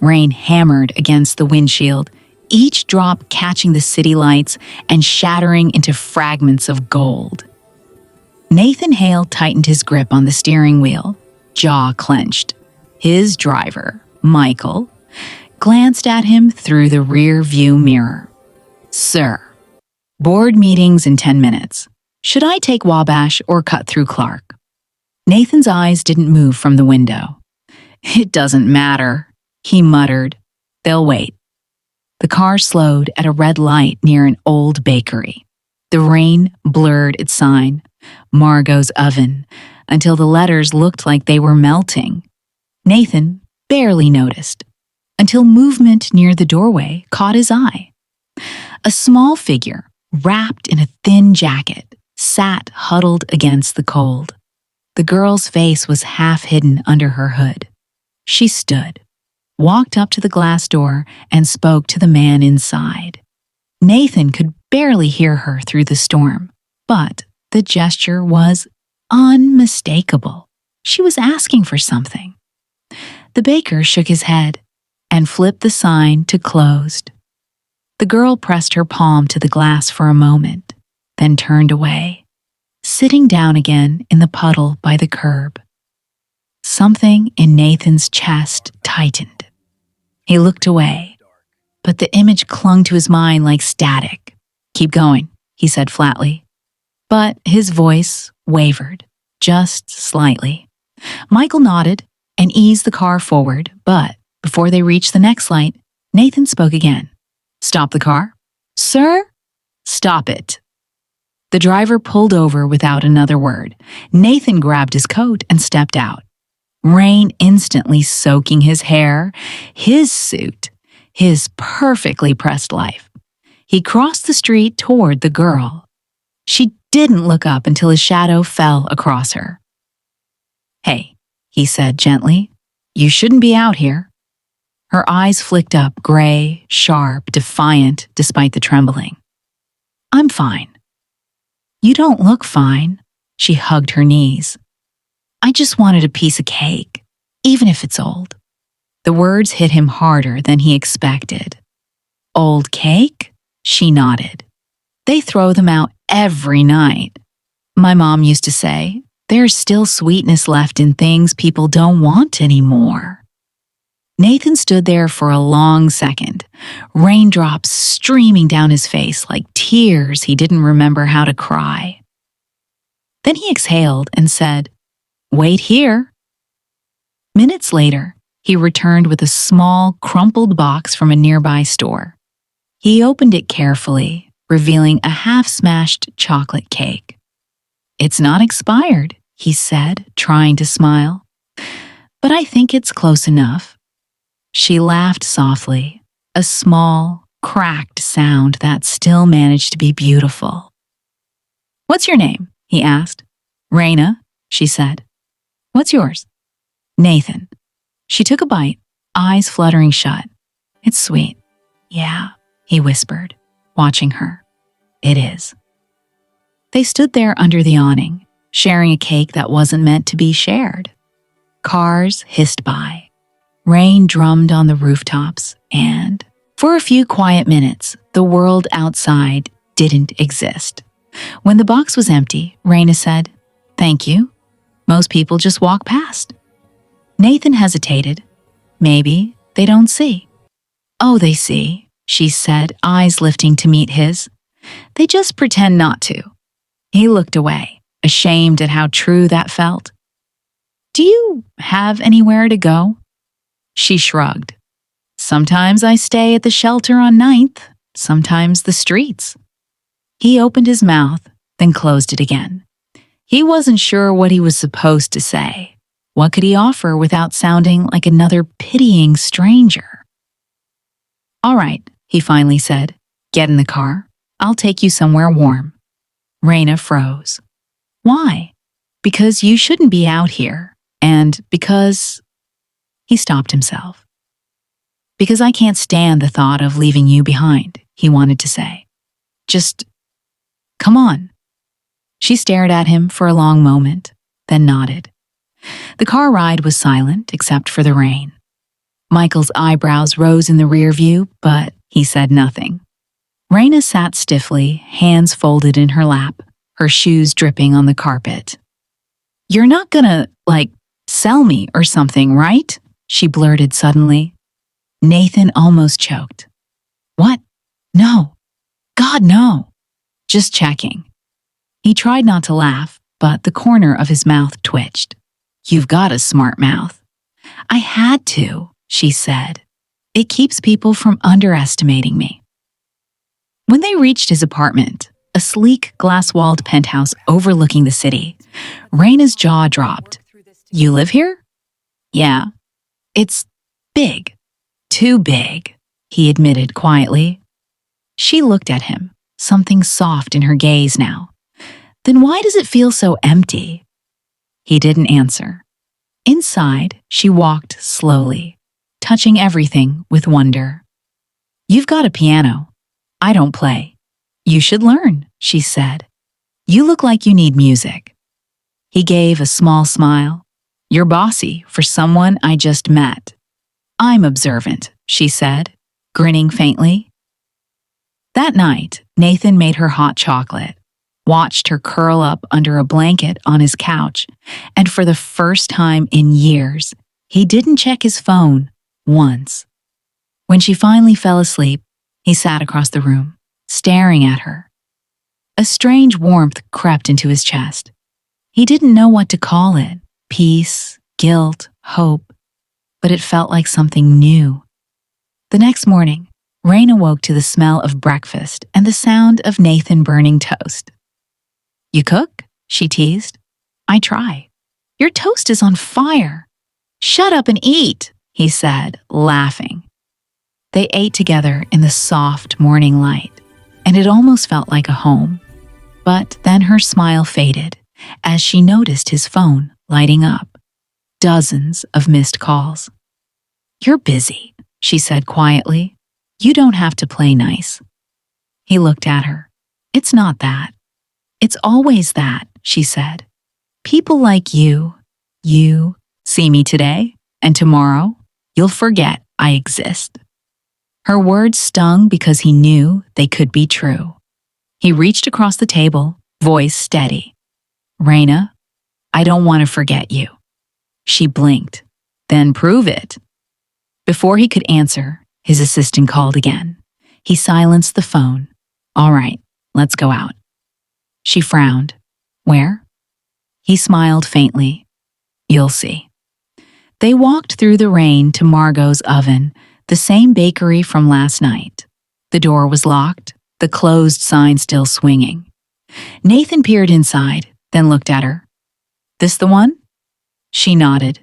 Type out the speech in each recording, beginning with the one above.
Rain hammered against the windshield, each drop catching the city lights and shattering into fragments of gold. Nathan Hale tightened his grip on the steering wheel, jaw clenched. His driver, Michael, glanced at him through the rear view mirror. "Sir, board meetings in 10 minutes. Should I take Wabash or cut through Clark?" Nathan's eyes didn't move from the window. "It doesn't matter," he muttered. "They'll wait." The car slowed at a red light near an old bakery. The rain blurred its sign, Margot's Oven, until the letters looked like they were melting. Nathan barely noticed, until movement near the doorway caught his eye. A small figure, wrapped in a thin jacket, sat huddled against the cold. The girl's face was half hidden under her hood. She stood, walked up to the glass door, and spoke to the man inside. Nathan could barely hear her through the storm, but the gesture was unmistakable. She was asking for something. The baker shook his head and flipped the sign to closed. The girl pressed her palm to the glass for a moment, then turned away, sitting down again in the puddle by the curb. Something in Nathan's chest tightened. He looked away, but the image clung to his mind like static. "Keep going," he said flatly. But his voice wavered, just slightly. Michael nodded and eased the car forward, but before they reached the next light, Nathan spoke again. "Stop the car." "Sir?" "Stop it." The driver pulled over without another word. Nathan grabbed his coat and stepped out. Rain instantly soaking his hair, his suit, his perfectly pressed life. He crossed the street toward the girl. She didn't look up until his shadow fell across her. "Hey," he said gently, "you shouldn't be out here." Her eyes flicked up, gray, sharp, defiant, despite the trembling. "I'm fine." "You don't look fine." She hugged her knees. "I just wanted a piece of cake, even if it's old." The words hit him harder than he expected. "Old cake?" She nodded. "They throw them out every night. My mom used to say, there's still sweetness left in things people don't want anymore." Nathan stood there for a long second, raindrops streaming down his face like tears he didn't remember how to cry. Then he exhaled and said, "Wait here." Minutes later, he returned with a small, crumpled box from a nearby store. He opened it carefully, revealing a half-smashed chocolate cake. "It's not expired," he said, trying to smile. "But I think it's close enough." She laughed softly, a small, cracked sound that still managed to be beautiful. "What's your name?" he asked. "Raina," she said. "What's yours?" "Nathan." She took a bite, eyes fluttering shut. "It's sweet." "Yeah," he whispered, watching her. "It is." They stood there under the awning, sharing a cake that wasn't meant to be shared. Cars hissed by. Rain drummed on the rooftops, and, for a few quiet minutes, the world outside didn't exist. When the box was empty, Raina said, "Thank you. Most people just walk past." Nathan hesitated. "Maybe they don't see." "Oh, they see," she said, eyes lifting to meet his. "They just pretend not to." He looked away, ashamed at how true that felt. "Do you have anywhere to go?" She shrugged. "Sometimes I stay at the shelter on 9th, sometimes the streets." He opened his mouth, then closed it again. He wasn't sure what he was supposed to say. What could he offer without sounding like another pitying stranger? "All right," he finally said. "Get in the car. I'll take you somewhere warm." Raina froze. "Why?" "Because you shouldn't be out here, and because—" He stopped himself. "Because I can't stand the thought of leaving you behind," he wanted to say. "Just come on." She stared at him for a long moment, then nodded. The car ride was silent except for the rain. Michael's eyebrows rose in the rear view, but he said nothing. Raina sat stiffly, hands folded in her lap, her shoes dripping on the carpet. "You're not gonna, sell me or something, right?" she blurted suddenly. Nathan almost choked. "What? No. God, no. Just checking." He tried not to laugh, but the corner of his mouth twitched. "You've got a smart mouth." "I had to," she said. "It keeps people from underestimating me." When they reached his apartment, a sleek, glass-walled penthouse overlooking the city, Raina's jaw dropped. "You live here?" "Yeah. It's big. Too big," he admitted quietly. She looked at him, something soft in her gaze now. "Then why does it feel so empty?" He didn't answer. Inside, she walked slowly, touching everything with wonder. "You've got a piano. I don't play. You should learn," she said. "You look like you need music." He gave a small smile. "You're bossy for someone I just met." "I'm observant," she said, grinning faintly. That night, Nathan made her hot chocolate, watched her curl up under a blanket on his couch, and for the first time in years, he didn't check his phone once. When she finally fell asleep, he sat across the room, staring at her. A strange warmth crept into his chest. He didn't know what to call it, peace, guilt, hope, but it felt like something new. The next morning, Raina woke to the smell of breakfast and the sound of Nathan burning toast. "You cook?" she teased. "I try." "Your toast is on fire." "Shut up and eat," he said, laughing. They ate together in the soft morning light, and it almost felt like a home. But then her smile faded as she noticed his phone lighting up. Dozens of missed calls. "You're busy," she said quietly. "You don't have to play nice." He looked at her. "It's not that. It's always that," she said. "People like you see me today, and tomorrow you'll forget I exist." Her words stung because he knew they could be true. He reached across the table, voice steady. "Raina, I don't want to forget you." She blinked. "Then prove it." Before he could answer, his assistant called again. He silenced the phone. "All right, let's go out." She frowned. "Where?" He smiled faintly. "You'll see." They walked through the rain to Margot's oven, the same bakery from last night. The door was locked, the closed sign still swinging. Nathan peered inside, then looked at her. "This the one?" She nodded.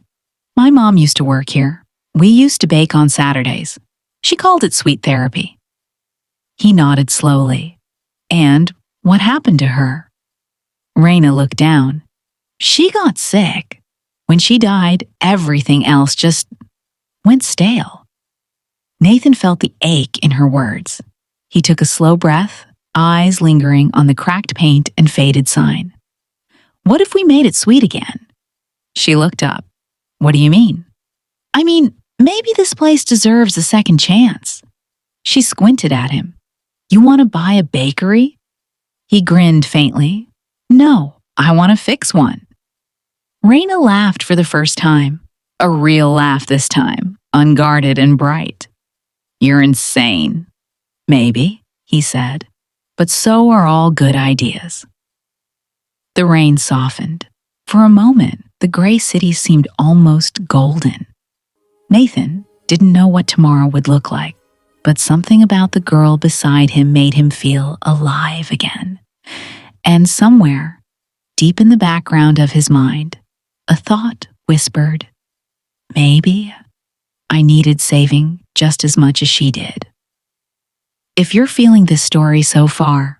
"My mom used to work here. We used to bake on Saturdays. She called it sweet therapy." He nodded slowly. "And what happened to her?" Raina looked down. "She got sick. When she died, everything else just went stale." Nathan felt the ache in her words. He took a slow breath, eyes lingering on the cracked paint and faded sign. "What if we made it sweet again?" She looked up. "What do you mean?" "I mean, maybe this place deserves a second chance." She squinted at him. "You want to buy a bakery?" He grinned faintly. "No, I want to fix one." Raina laughed for the first time. A real laugh this time, unguarded and bright. "You're insane." "Maybe," he said, "but so are all good ideas." The rain softened. For a moment, the gray city seemed almost golden. Nathan didn't know what tomorrow would look like, but something about the girl beside him made him feel alive again. And somewhere, deep in the background of his mind, a thought whispered, "Maybe I needed saving just as much as she did." If you're feeling this story so far,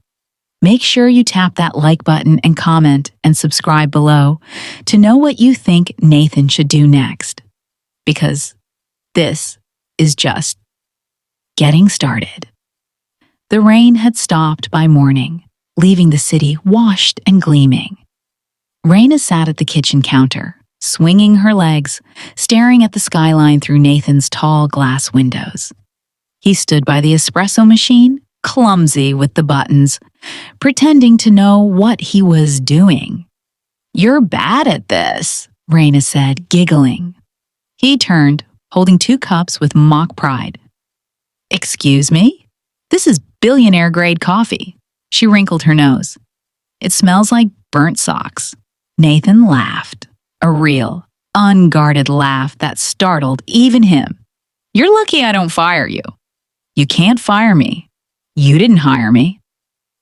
make sure you tap that like button and comment and subscribe below to know what you think Nathan should do next. Because this is just getting started. The rain had stopped by morning, leaving the city washed and gleaming. Raina sat at the kitchen counter, swinging her legs, staring at the skyline through Nathan's tall glass windows. He stood by the espresso machine, clumsy with the buttons, pretending to know what he was doing. "You're bad at this," Raina said, giggling. He turned, holding 2 cups with mock pride. "Excuse me? This is billionaire-grade coffee." She wrinkled her nose. "It smells like burnt socks." Nathan laughed, a real, unguarded laugh that startled even him. "You're lucky I don't fire you." "You can't fire me. You didn't hire me."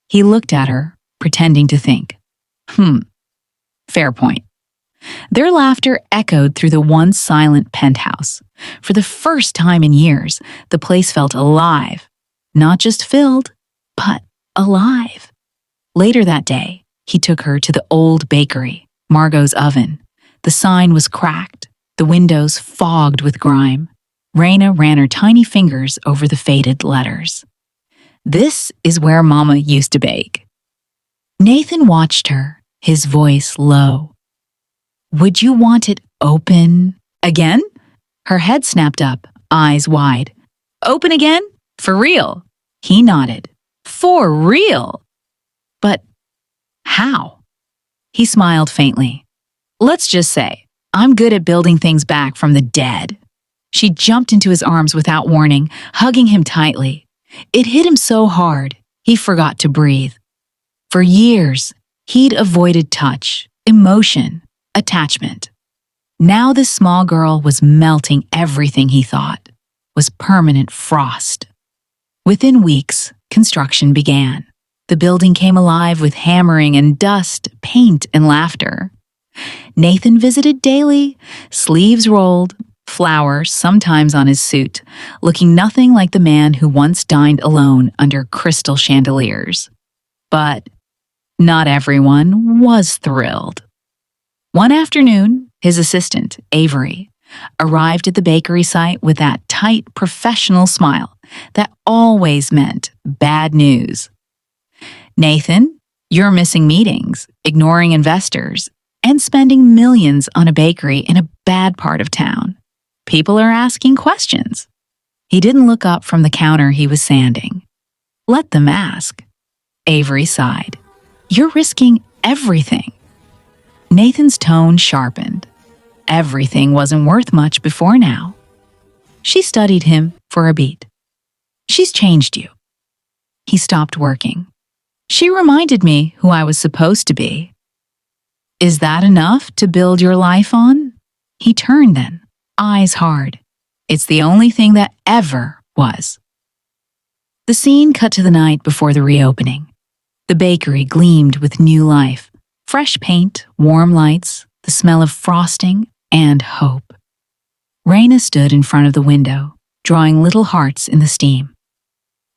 He looked at her, pretending to think. Fair point." Their laughter echoed through the once silent penthouse. For the first time in years, the place felt alive. Not just filled, but alive. Later that day, he took her to the old bakery, Margot's oven. The sign was cracked, the windows fogged with grime. Raina ran her tiny fingers over the faded letters. "This is where Mama used to bake." Nathan watched her, his voice low. "Would you want it open again?" Her head snapped up, eyes wide. "Open again? For real?" He nodded. "For real?" "But how?" He smiled faintly. "Let's just say, I'm good at building things back from the dead." She jumped into his arms without warning, hugging him tightly. It hit him so hard, he forgot to breathe. For years, he'd avoided touch, emotion, attachment. Now this small girl was melting everything he thought was permanent frost. Within weeks, construction began. The building came alive with hammering and dust, paint and laughter. Nathan visited daily, sleeves rolled, flowers sometimes on his suit, looking nothing like the man who once dined alone under crystal chandeliers. But not everyone was thrilled. One afternoon, his assistant, Avery, arrived at the bakery site with that tight, professional smile that always meant bad news. "Nathan, you're missing meetings, ignoring investors, and spending millions on a bakery in a bad part of town. People are asking questions." He didn't look up from the counter he was sanding. "Let them ask." Avery sighed. "You're risking everything." Nathan's tone sharpened. Everything wasn't worth much before now. She studied him for a beat. "She's changed you." He stopped working. "She reminded me who I was supposed to be." "Is that enough to build your life on?" He turned then, eyes hard. "It's the only thing that ever was." The scene cut to the night before the reopening. The bakery gleamed with new life. Fresh paint, warm lights, the smell of frosting, and hope. Raina stood in front of the window, drawing little hearts in the steam.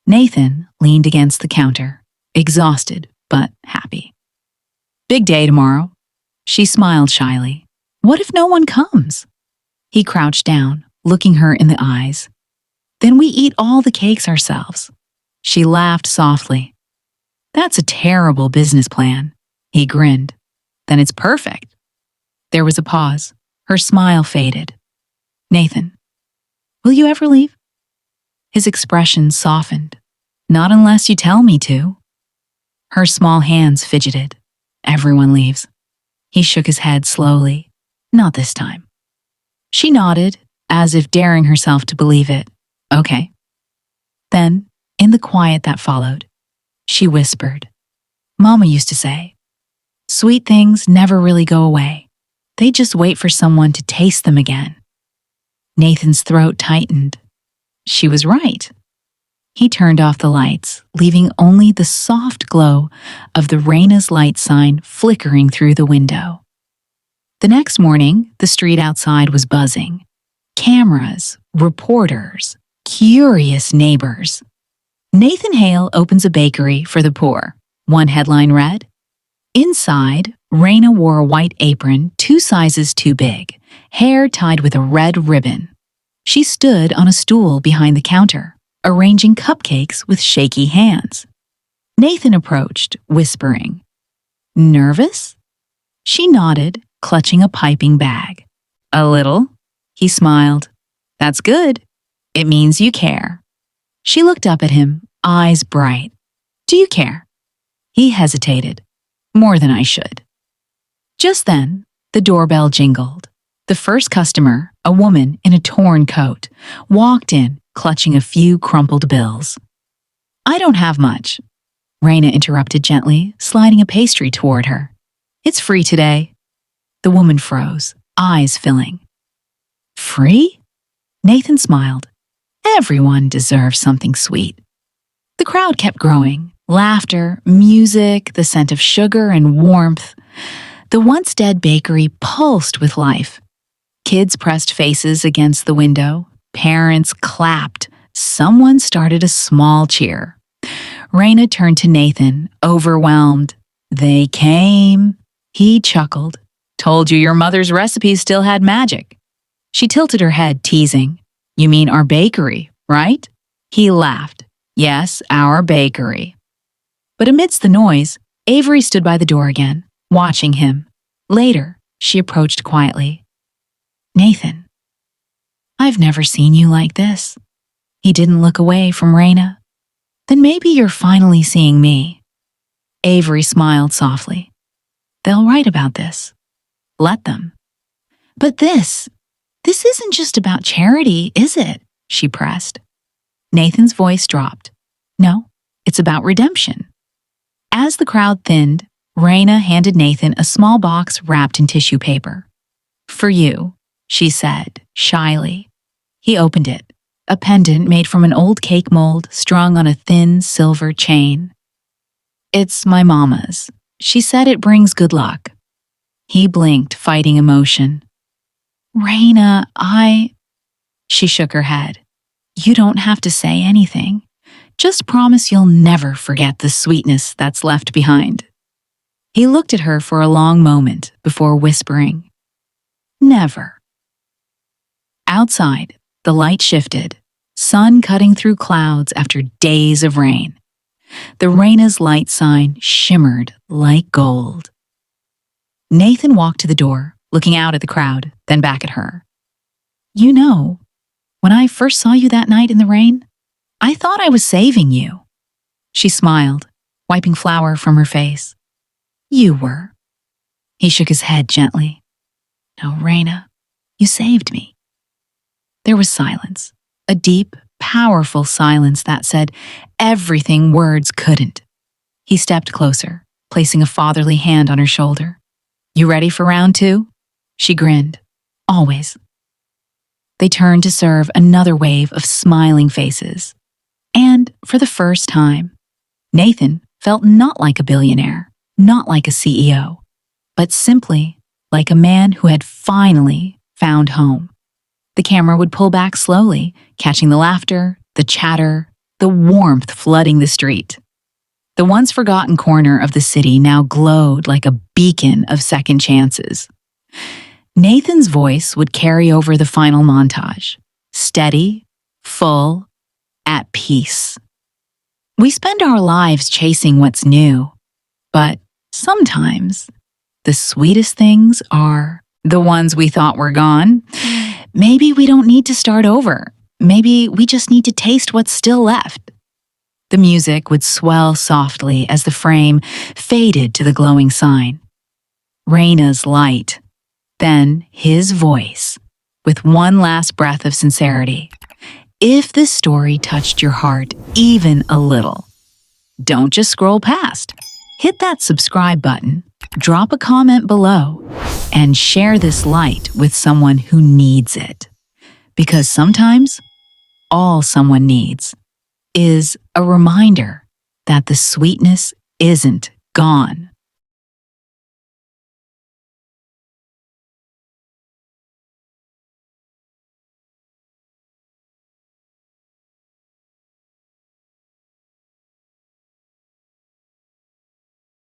Nathan leaned against the counter, exhausted but happy. "Big day tomorrow." She smiled shyly. "What if no one comes?" He crouched down, looking her in the eyes. "Then we eat all the cakes ourselves." She laughed softly. "That's a terrible business plan." He grinned. "Then it's perfect." There was a pause. Her smile faded. "Nathan, will you ever leave?" His expression softened. "Not unless you tell me to." Her small hands fidgeted. "Everyone leaves." He shook his head slowly. "Not this time." She nodded, as if daring herself to believe it. "Okay." Then, in the quiet that followed, she whispered, "Mama used to say, sweet things never really go away. They just wait for someone to taste them again." Nathan's throat tightened. She was right. He turned off the lights, leaving only the soft glow of the Raina's light sign flickering through the window. The next morning, the street outside was buzzing. Cameras, reporters, curious neighbors. "Nathan Hale opens a bakery for the poor," one headline read. Inside, Raina wore a white apron 2 sizes too big, hair tied with a red ribbon. She stood on a stool behind the counter, arranging cupcakes with shaky hands. Nathan approached, whispering, "Nervous?" She nodded, clutching a piping bag. A little? He smiled. That's good. It means you care. She looked up at him, eyes bright. Do you care? He hesitated. More than I should. Just then, the doorbell jingled. The first customer, a woman in a torn coat, walked in, clutching a few crumpled bills. I don't have much. Raina interrupted gently, sliding a pastry toward her. It's free today. The woman froze, eyes filling. Free? Nathan smiled. Everyone deserves something sweet. The crowd kept growing. Laughter, music, the scent of sugar and warmth. The once dead bakery pulsed with life. Kids pressed faces against the window. Parents clapped. Someone started a small cheer. Raina turned to Nathan, overwhelmed. They came. He chuckled. Told you your mother's recipe still had magic. She tilted her head, teasing. You mean our bakery, right? He laughed. Yes, our bakery. But amidst the noise, Avery stood by the door again, watching him. Later, she approached quietly. Nathan, I've never seen you like this. He didn't look away from Raina. Then maybe you're finally seeing me. Avery smiled softly. They'll write about this. Let them. But this isn't just about charity, is it? She pressed. Nathan's voice dropped. No, it's about redemption. As the crowd thinned, Raina handed Nathan a small box wrapped in tissue paper. For you, she said, shyly. He opened it, a pendant made from an old cake mold strung on a thin silver chain. It's my mama's. She said it brings good luck. He blinked, fighting emotion. Raina, She shook her head. You don't have to say anything. Just promise you'll never forget the sweetness that's left behind. He looked at her for a long moment before whispering, Never. Outside, the light shifted, sun cutting through clouds after days of rain. The Raina's light sign shimmered like gold. Nathan walked to the door, looking out at the crowd, then back at her. You know, when I first saw you that night in the rain, I thought I was saving you. She smiled, wiping flour from her face. You were. He shook his head gently. No, Raina, you saved me. There was silence, a deep, powerful silence that said everything words couldn't. He stepped closer, placing a fatherly hand on her shoulder. You ready for round 2? She grinned. Always. They turned to serve another wave of smiling faces. And for the first time, Nathan felt not like a billionaire, not like a CEO, but simply like a man who had finally found home. The camera would pull back slowly, catching the laughter, the chatter, the warmth flooding the street. The once forgotten corner of the city now glowed like a beacon of second chances. Nathan's voice would carry over the final montage, steady, full, at peace. We spend our lives chasing what's new, but sometimes the sweetest things are the ones we thought were gone. Maybe we don't need to start over. Maybe we just need to taste what's still left. The music would swell softly as the frame faded to the glowing sign. Raina's light, then his voice, with one last breath of sincerity. If this story touched your heart even a little, don't just scroll past. Hit that subscribe button, drop a comment below, and share this light with someone who needs it. Because sometimes, all someone needs is a reminder that the sweetness isn't gone.